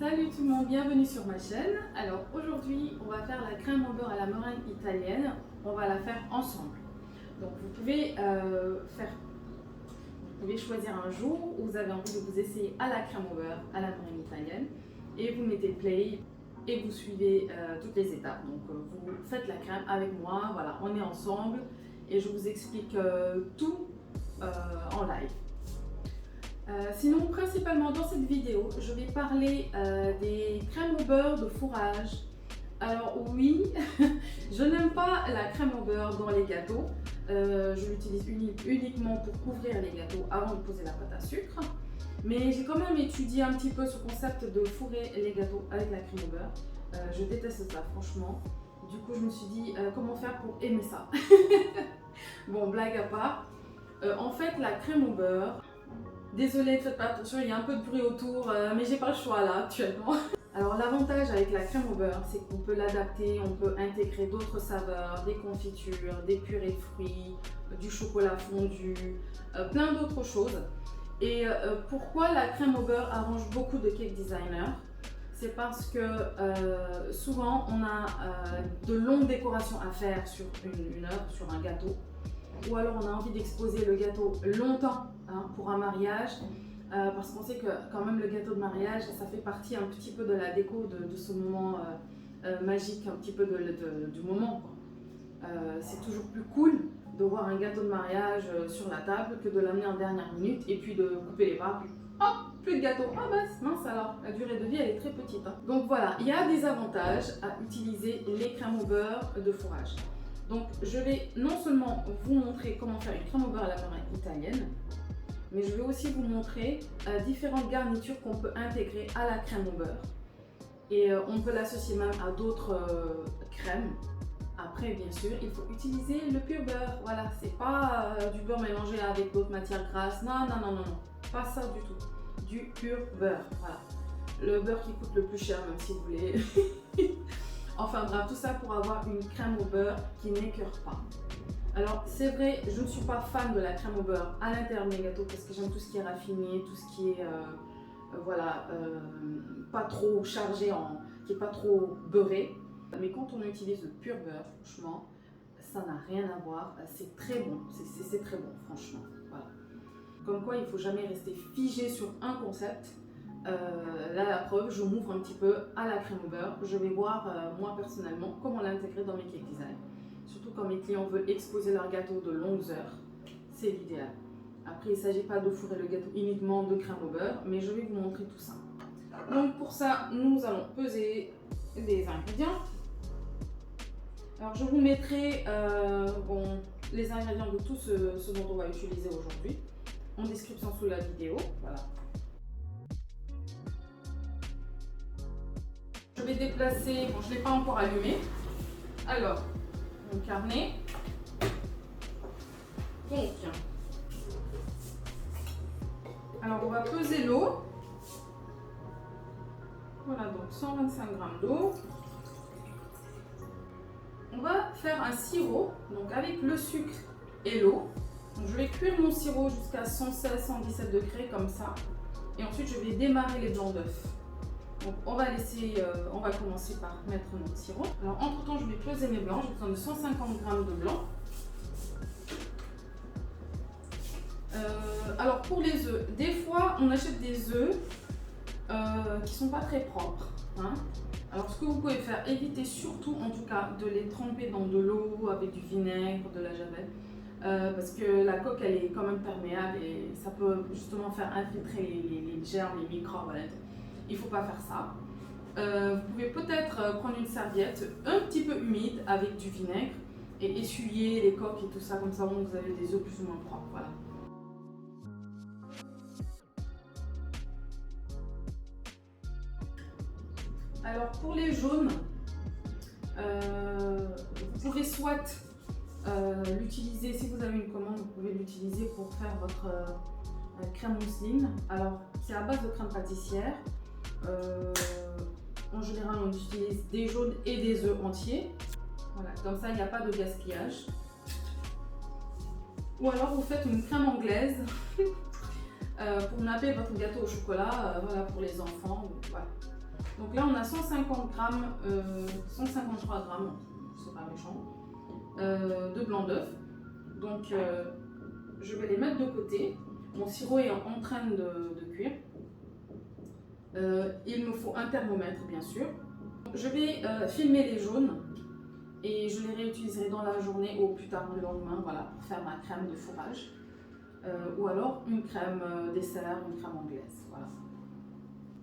Salut tout le monde, bienvenue sur ma chaîne. Alors aujourd'hui, on va faire la crème au beurre à la meringue italienne. On va la faire ensemble. Donc vous pouvez choisir un jour où vous avez envie de vous essayer à la crème au beurre à la meringue italienne et vous mettez play et vous suivez toutes les étapes. Donc vous faites la crème avec moi, voilà, on est ensemble et je vous explique tout en live. Sinon, principalement dans cette vidéo, je vais parler des crèmes au beurre de fourrage. Alors oui, je n'aime pas la crème au beurre dans les gâteaux. Je l'utilise uniquement pour couvrir les gâteaux avant de poser la pâte à sucre. Mais j'ai quand même étudié un petit peu ce concept de fourrer les gâteaux avec la crème au beurre. Je déteste ça, franchement. Du coup, je me suis dit comment faire pour aimer ça. Bon, blague à part. En fait, la crème au beurre... Désolée, faites pas attention, il y a un peu de bruit autour, mais j'ai pas le choix là actuellement. Alors l'avantage avec la crème au beurre, c'est qu'on peut l'adapter, on peut intégrer d'autres saveurs, des confitures, des purées de fruits, du chocolat fondu, plein d'autres choses. Et pourquoi la crème au beurre arrange beaucoup de cake designers? C'est parce que souvent on a de longues décorations à faire sur une heure, sur un gâteau. Ou alors on a envie d'exposer le gâteau longtemps pour un mariage, parce qu'on sait que quand même le gâteau de mariage, ça fait partie un petit peu de la déco de ce moment magique, un petit peu du moment. C'est toujours plus cool de voir un gâteau de mariage sur la table que de l'amener en dernière minute et puis de couper les parts. Hop, plus de gâteau. Ah bah mince alors, la durée de vie elle est très petite. Donc voilà, il y a des avantages à utiliser les crèmes au beurre de fourrage. Donc je vais non seulement vous montrer comment faire une crème au beurre à la meringue italienne, mais je vais aussi vous montrer différentes garnitures qu'on peut intégrer à la crème au beurre. Et on peut l'associer même à d'autres crèmes. Après bien sûr, il faut utiliser le pur beurre. Voilà, c'est pas du beurre mélangé avec d'autres matières grasses. Non, non, non, non, non, pas ça du tout. Du pur beurre, voilà. Le beurre qui coûte le plus cher, même si vous voulez. Enfin bref, tout ça pour avoir une crème au beurre qui n'écœure pas. Alors c'est vrai, je ne suis pas fan de la crème au beurre à l'intérieur de mes gâteaux parce que j'aime tout ce qui est raffiné, tout ce qui est pas trop chargé, qui n'est pas trop beurré. Mais quand on utilise le pur beurre, franchement, ça n'a rien à voir. C'est très bon, c'est très bon franchement. Voilà. Comme quoi il ne faut jamais rester figé sur un concept. Là la preuve, je m'ouvre un petit peu à la crème au beurre. Je vais voir moi personnellement comment l'intégrer dans mes cake design. Surtout quand mes clients veulent exposer leur gâteau de longues heures, c'est l'idéal. Après il ne s'agit pas de fourrer le gâteau uniquement de crème au beurre, mais je vais vous montrer tout ça. Donc pour ça, nous allons peser les ingrédients. Alors je vous mettrai les ingrédients de tout ce dont on va utiliser aujourd'hui en description sous la vidéo. Voilà. Je vais déplacer, bon je ne l'ai pas encore allumé. Alors, mon carnet. Donc, alors on va peser l'eau. Voilà, donc 125 g d'eau. On va faire un sirop, donc avec le sucre et l'eau. Donc je vais cuire mon sirop jusqu'à 116-117 degrés comme ça. Et ensuite je vais démarrer les blancs d'œufs. Donc on va commencer par mettre notre sirop. Alors entre temps je vais peser mes blancs, j'ai besoin de 150 g de blanc. Alors pour les œufs, des fois on achète des œufs qui sont pas très propres. Alors ce que vous pouvez faire, évitez surtout en tout cas de les tremper dans de l'eau avec du vinaigre, de la javel. Parce que la coque elle est quand même perméable et ça peut justement faire infiltrer les germes, les microbes. Voilà. Il ne faut pas faire ça. Vous pouvez peut-être prendre une serviette un petit peu humide avec du vinaigre et essuyer les coques et tout ça, comme ça vous avez des œufs plus ou moins propres. Voilà. Alors pour les jaunes, vous pouvez soit l'utiliser, si vous avez une commande, vous pouvez l'utiliser pour faire votre crème mousseline. Alors c'est à base de crème pâtissière. En général on utilise des jaunes et des œufs entiers. Voilà, comme ça il n'y a pas de gaspillage. Ou alors vous faites une crème anglaise pour napper votre gâteau au chocolat, voilà, pour les enfants. Voilà. Donc là, on a 150 grammes, 153 grammes, c'est pas méchant, de blanc d'œuf. Donc, je vais les mettre de côté. Mon sirop est en train de cuire. Il me faut un thermomètre, bien sûr. Je vais filmer les jaunes et je les réutiliserai dans la journée ou plus tard le lendemain, voilà, pour faire ma crème de fourrage. Ou alors une crème dessert, une crème anglaise, voilà.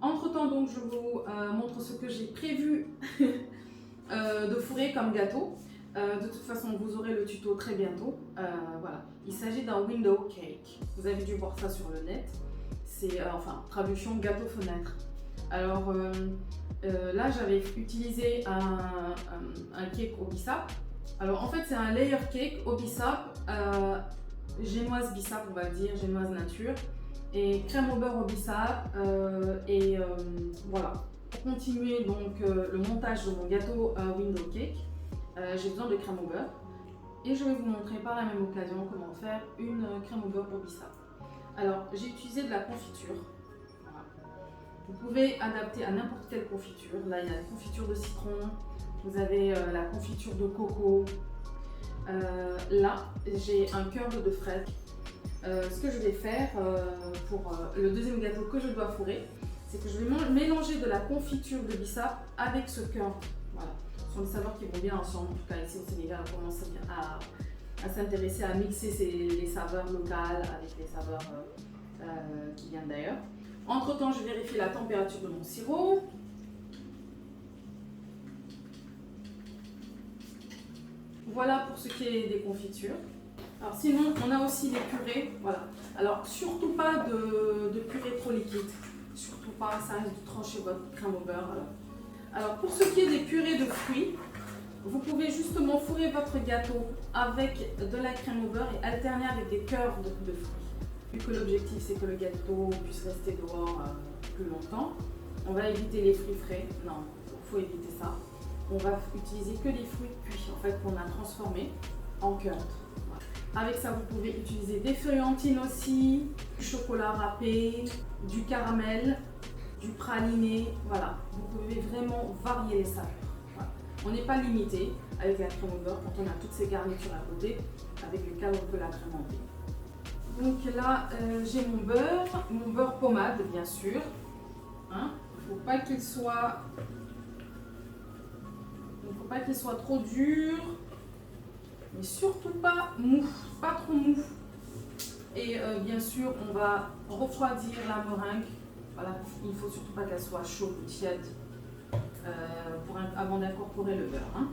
Entre temps, donc, je vous montre ce que j'ai prévu de fourrer comme gâteau. De toute façon, vous aurez le tuto très bientôt. Voilà. Il s'agit d'un window cake. Vous avez dû voir ça sur le net. C'est enfin traduction gâteau-fenêtre. Alors là, j'avais utilisé un cake au bissap. Alors en fait, c'est un layer cake au bissap, génoise bissap, on va dire, génoise nature, et crème au beurre au bissap. Voilà. Pour continuer donc le montage de mon gâteau window cake, j'ai besoin de crème au beurre et je vais vous montrer par la même occasion comment faire une crème au beurre au bissap. Alors j'ai utilisé de la confiture. Voilà. Vous pouvez adapter à n'importe quelle confiture. Là il y a la confiture de citron, vous avez la confiture de coco. Là j'ai un curd de fraise. Ce que je vais faire pour le deuxième gâteau que je dois fourrer, c'est que je vais mélanger de la confiture de bissap avec ce curd. Voilà. Ce sont des saveurs qui vont bien ensemble. En tout cas, ici au Sénégal, on commence à s'intéresser à mixer les saveurs locales avec les saveurs qui viennent d'ailleurs. Entre temps, je vérifie la température de mon sirop. Voilà pour ce qui est des confitures. Alors sinon, on a aussi les purées. Voilà. Alors surtout pas de purée trop liquide. Surtout pas, ça risque de trancher votre crème au beurre. Alors pour ce qui est des purées de fruits, vous pouvez justement fourrer votre gâteau avec de la crème au beurre et alterner avec des cœurs de fruits. Vu que l'objectif c'est que le gâteau puisse rester dehors plus longtemps, on va éviter les fruits frais. Non, il faut éviter ça. On va utiliser que les fruits cuits en fait qu'on a transformés en curd. Voilà. Avec ça, vous pouvez utiliser des feuillantines aussi, du chocolat râpé, du caramel, du praliné, voilà, vous pouvez vraiment varier les saveurs. Voilà. On n'est pas limité avec la crème au beurre quand on a toutes ces garnitures à côté, avec lequel on peut l'agrémenter. Donc là, j'ai mon beurre pommade bien sûr. Hein. Il ne faut pas qu'il soit trop dur, mais surtout pas mou, pas trop mou. Et bien sûr, on va refroidir la meringue. Voilà, il ne faut surtout pas qu'elle soit chaude ou tiède avant d'incorporer le beurre. Hein.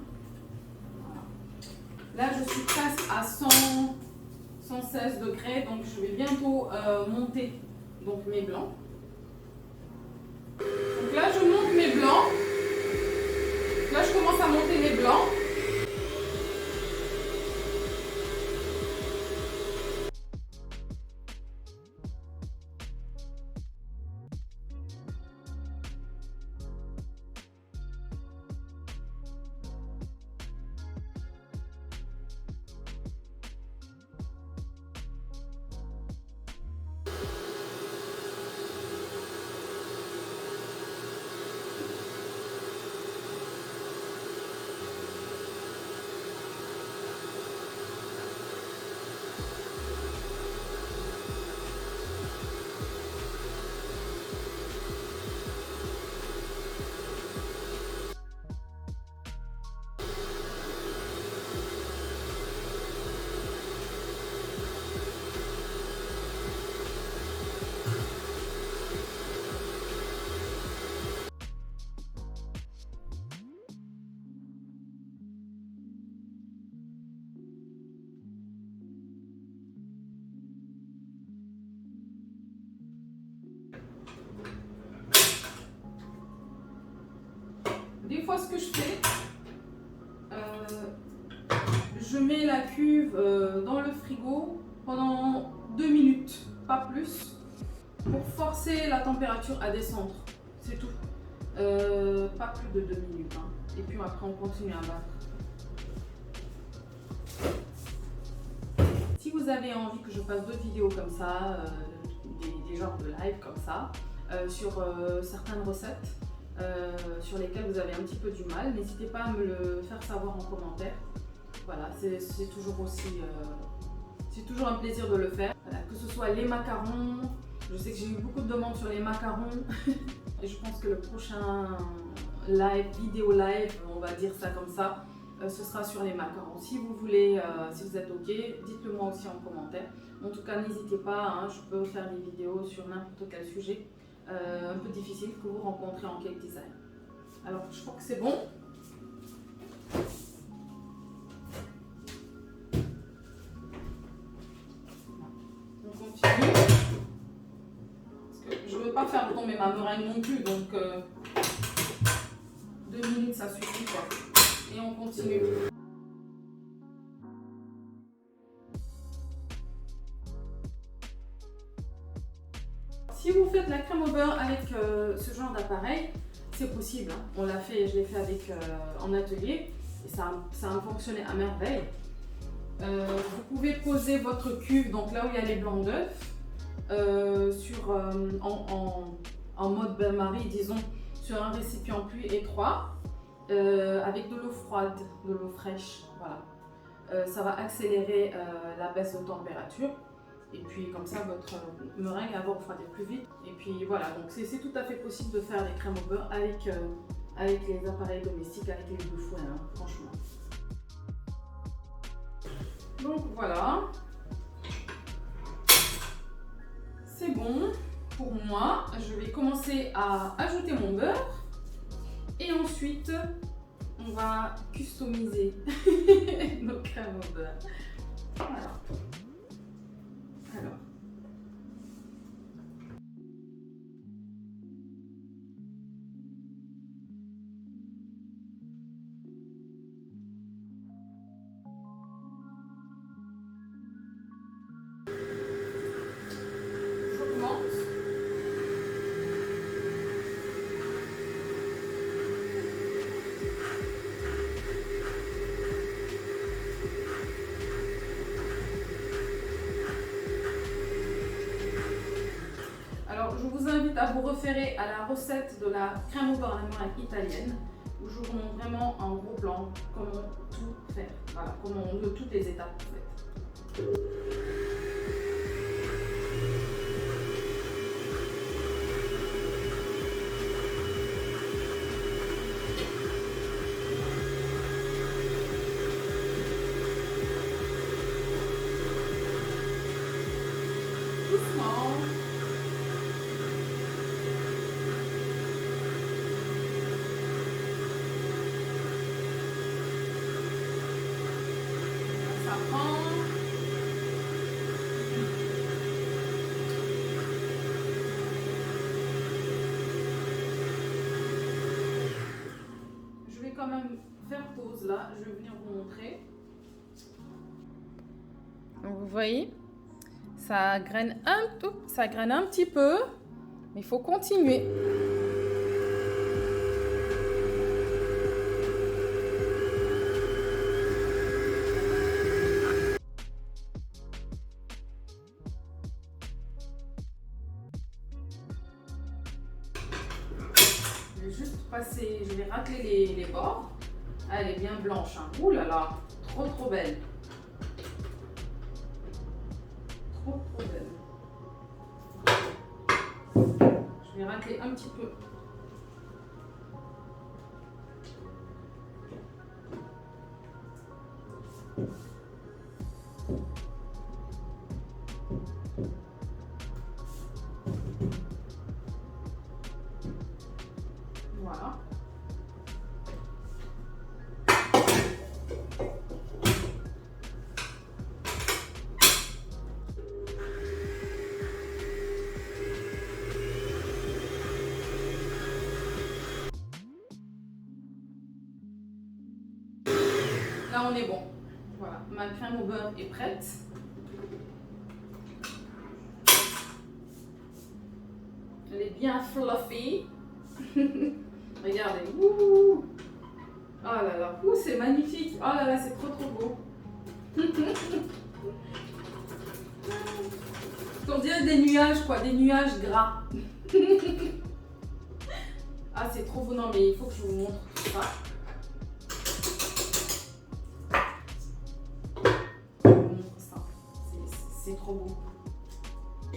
Voilà. Là, je suis presque à 116 degrés, donc je vais bientôt monter donc, mes blancs. Donc là, je monte mes blancs. Là, je commence à monter mes blancs. Des fois, ce que je fais, je mets la cuve dans le frigo pendant 2 minutes, pas plus, pour forcer la température à descendre. C'est tout. Pas plus de 2 minutes. Hein. Et puis après, on continue à battre. Si vous avez envie que je fasse d'autres vidéos comme ça, des genres de live comme ça, sur certaines recettes, sur lesquels vous avez un petit peu du mal. N'hésitez pas à me le faire savoir en commentaire. Voilà, c'est toujours aussi... c'est toujours un plaisir de le faire. Voilà, que ce soit les macarons, je sais que j'ai eu beaucoup de demandes sur les macarons. Et je pense que le prochain vidéo live, on va dire ça comme ça, ce sera sur les macarons. Si vous voulez, si vous êtes ok, dites-le moi aussi en commentaire. En tout cas, n'hésitez pas, hein, je peux faire des vidéos sur n'importe quel sujet un peu difficile que vous rencontrez en cake design. Alors, je crois que c'est bon. On continue. Parce que je ne veux pas faire tomber ma meringue non plus, donc 2 minutes ça suffit quoi. Et on continue. Si vous faites la crème au beurre avec ce genre d'appareil, c'est possible. Hein. On l'a fait, je l'ai fait avec en atelier et ça a fonctionné à merveille. Vous pouvez poser votre cuve, donc là où il y a les blancs d'œufs, en mode bain-marie, disons, sur un récipient plus étroit, avec de l'eau froide, de l'eau fraîche. Voilà. Ça va accélérer la baisse de température. Et puis comme ça, votre meringue va refroidir plus vite. Et puis voilà, donc c'est tout à fait possible de faire des crèmes au beurre avec les appareils domestiques, avec les deux fouets, hein, franchement. Donc voilà. C'est bon pour moi. Je vais commencer à ajouter mon beurre. Et ensuite, on va customiser nos crèmes au beurre. Voilà. Alors. J'augmente. Alors, je vous invite à vous référer à la recette de la crème au beurre à la meringue italienne, où je vous montre vraiment en gros plan comment tout faire. Voilà, comment on veut toutes les étapes en fait. Doucement. Ça prend. Je vais quand même faire pause là, je vais venir vous montrer. Donc vous voyez, ça graine un petit peu, mais il faut continuer. Je vais juste passer, je vais racler les bords. Ah, elle est bien blanche, hein. Ouh là là, trop belle. Trop belle. Je vais racler un petit peu. Voilà. Là, on est bon. Voilà, ma crème au beurre est prête. Elle est bien fluffy. Regardez. Ouh. Oh là là. Ouh, c'est magnifique. Oh là là, c'est trop beau. On dirait des nuages, quoi. Des nuages gras. Ah Ah, c'est trop beau. Non, mais il faut que je vous montre tout ça. Je vous montre ça. C'est trop beau.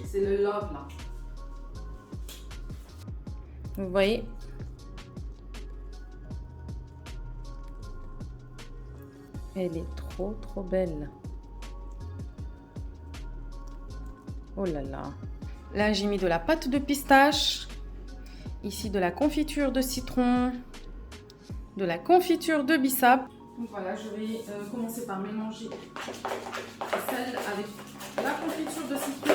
C'est le love là. Vous voyez? Elle est trop belle. Oh là là. Là, j'ai mis de la pâte de pistache. Ici, de la confiture de citron. De la confiture de bissap. Donc voilà, je vais commencer par mélanger celle avec la confiture de citron.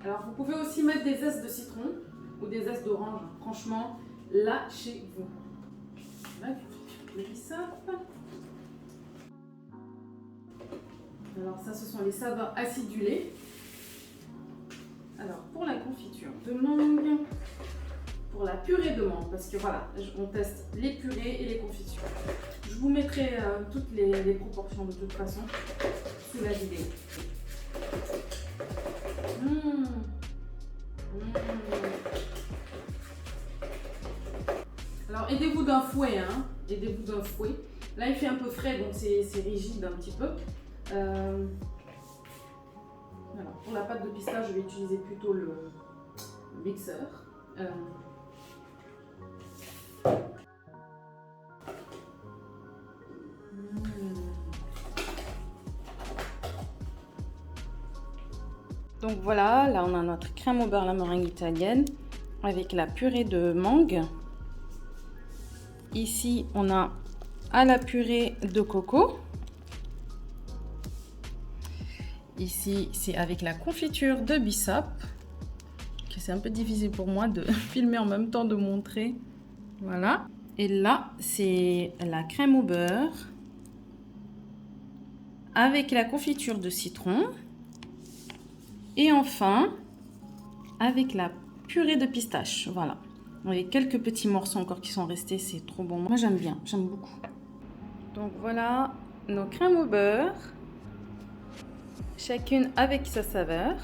Alors, vous pouvez aussi mettre des zestes de citron ou des zestes d'orange. Franchement, lâchez-vous. La confiture de bissap. Alors ça, ce sont les saveurs acidulées. Alors, pour la confiture de mangue, pour la purée de mangue, parce que voilà, on teste les purées et les confitures. Je vous mettrai toutes les proportions de toute façon sous la vidéo. Alors, aidez-vous d'un fouet, hein. Aidez-vous d'un fouet. Là, il fait un peu frais, donc c'est rigide un petit peu. Alors, pour la pâte de pistache, je vais utiliser plutôt le mixeur. Donc voilà, là on a notre crème au beurre la meringue italienne avec la purée de mangue. Ici, on a à la purée de coco. Ici, c'est avec la confiture de bissap. C'est un peu difficile pour moi de filmer en même temps de montrer. Voilà. Et là, c'est la crème au beurre avec la confiture de citron. Et enfin, avec la purée de pistache. Voilà. Avec quelques petits morceaux encore qui sont restés. C'est trop bon. Moi, j'aime bien. J'aime beaucoup. Donc voilà nos crèmes au beurre. Chacune avec sa saveur.